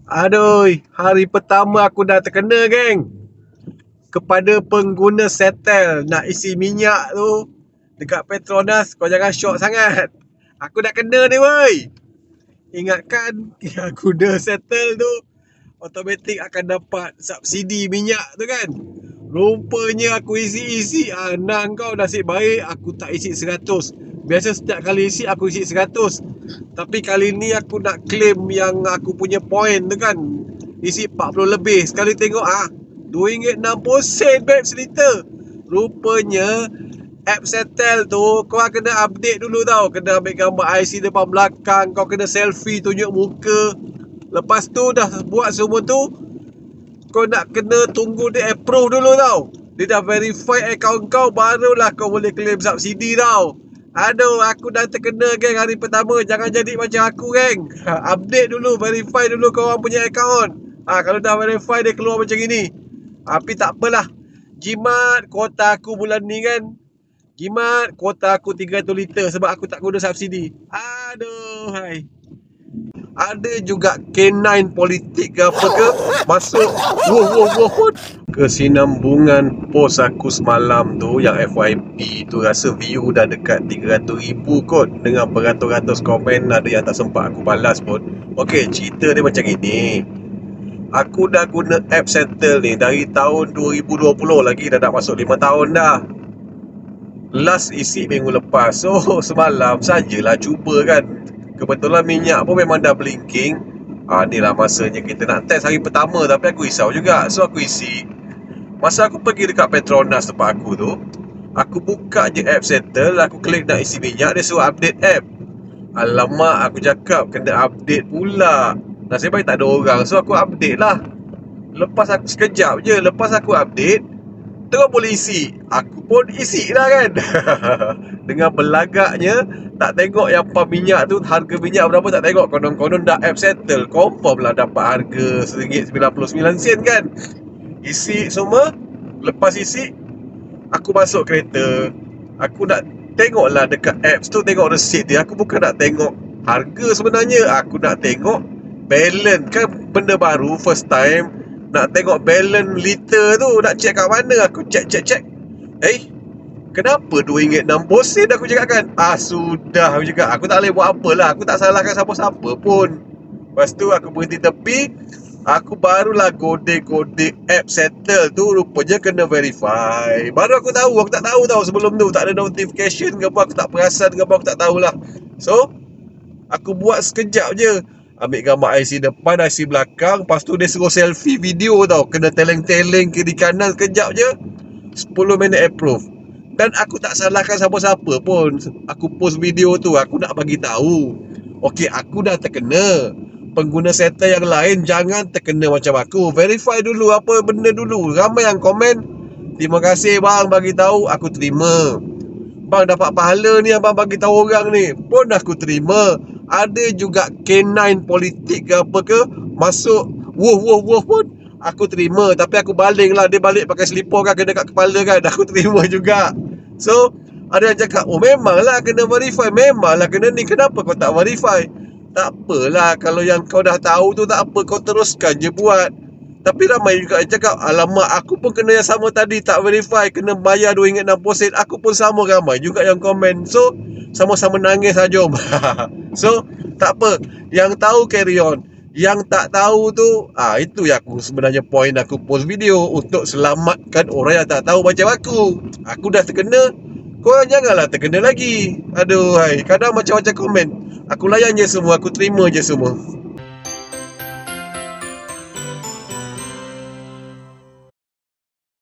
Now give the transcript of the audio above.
Aduh, hari pertama aku dah terkena, geng. Kepada pengguna Setel nak isi minyak tu dekat Petronas, kau jangan syok sangat. Aku dah kena ni, woi. Ingatkan yang guna Setel tu automatik akan dapat subsidi minyak tu kan. Rupanya aku isi-isi, nang kau nasib baik aku tak isi 100. Biasa setiap kali isi aku isi 100. Tapi kali ni aku nak claim yang aku punya point tu kan, isi 40 lebih. Sekali tengok RM2.60 beb seliter. Rupanya app Setel tu kau kena update dulu tau. Kena ambil gambar IC depan belakang, kau kena selfie tunjuk muka. Lepas tu dah buat semua tu, kau nak kena tunggu dia approve dulu tau. Dia dah verify account kau, barulah kau boleh claim subsidi tau. Aduh, aku dah terkena, geng, hari pertama. Jangan jadi macam aku, geng. Update dulu, verify dulu kau orang punya account. Kalau dah verify dia keluar macam ini. Tapi tak apalah. Jimat kuota aku bulan ni kan. Jimat kuota aku 300 liter sebab aku tak guna subsidi. Aduh, hai. Ada juga K9 politik ke apa ke masuk kesinambungan post aku semalam tu yang FYP tu. Rasa view dah dekat 300,000 kot dengan beratus-ratus komen. Ada yang tak sempat aku balas pun. Okey, cerita dia macam ini. Aku dah guna app Settle ni dari tahun 2020, lagi dah nak masuk 5 tahun dah. Last isi minggu lepas. So semalam sajalah cuba kan. Kebetulan minyak pun memang dah blinking. Inilah masanya kita nak test hari pertama. Tapi aku risau juga. So aku isi. Masa aku pergi dekat Petronas tempat aku tu, aku buka je app Settle. Aku klik nak isi minyak, dia suruh update app. Alamak, aku cakap kena update pula. Nasib baik tak ada orang. So aku update lah. Lepas aku sekejap je, lepas aku update, terus boleh isi. Aku pun isi lah kan. Dengan belagaknya, tak tengok yang pump minyak tu harga minyak berapa, tak tengok. Konon-konon dah app Settle, confirm lah dapat harga RM1.99 kan. Isi semua. Lepas isi, aku masuk kereta. Aku nak tengok lah dekat apps tu, tengok receipt dia. Aku bukan nak tengok harga sebenarnya. Aku nak tengok balance. Kan benda baru, first time. Nak tengok balance liter tu. Nak check kat mana. Aku check. Kenapa RM2.60 aku cakap kan. Sudah aku cakap. Aku tak boleh buat apa lah. Aku tak salahkan siapa-siapa pun. Lepas tu aku berhenti tepi. Aku barulah godek app Settle tu. Rupanya kena verify. Baru aku tahu. Aku tak tahu tau sebelum tu. Tak ada notification ke apa. Aku tak perasan ke apa. Aku tak tahulah. So aku buat sekejap je. Ambil gambar IC depan, IC belakang. Lepas tu dia suruh selfie video tau. Kena teleng-teleng kiri kanan sekejap je. 10 minit approve. Dan aku tak salahkan siapa-siapa pun. Aku post video tu, aku nak bagi tahu. Okey, aku dah terkena. Pengguna Settle yang lain jangan terkena macam aku. Verify dulu apa benda dulu. Ramai yang komen, terima kasih bang bagi tahu, aku terima. Bang dapat pahala ni abang bagi tahu orang ni, pun aku terima. Ada juga K9 politik ke apa ke masuk pun aku terima. Tapi aku baling lah. Dia balik pakai selipar kan, kena kat kepala kan. Aku terima juga. So ada yang cakap, memanglah kena verify. Memanglah kena ni, kenapa kau tak verify? Tak apalah, kalau yang kau dah tahu tu tak apa, kau teruskan je buat. Tapi ramai juga yang cakap, alamak aku pun kena yang sama tadi, tak verify, kena bayar RM2.60. Aku pun sama, ramai juga yang komen. So sama-sama nangis lah, jom. So tak apa, yang tahu carry on. Yang tak tahu tu, itu yang aku sebenarnya point aku post video, untuk selamatkan orang yang tak tahu macam aku. Aku dah terkena, korang janganlah terkena lagi. Aduh, hai. Kadang macam-macam komen. Aku layan je semua, aku terima je semua.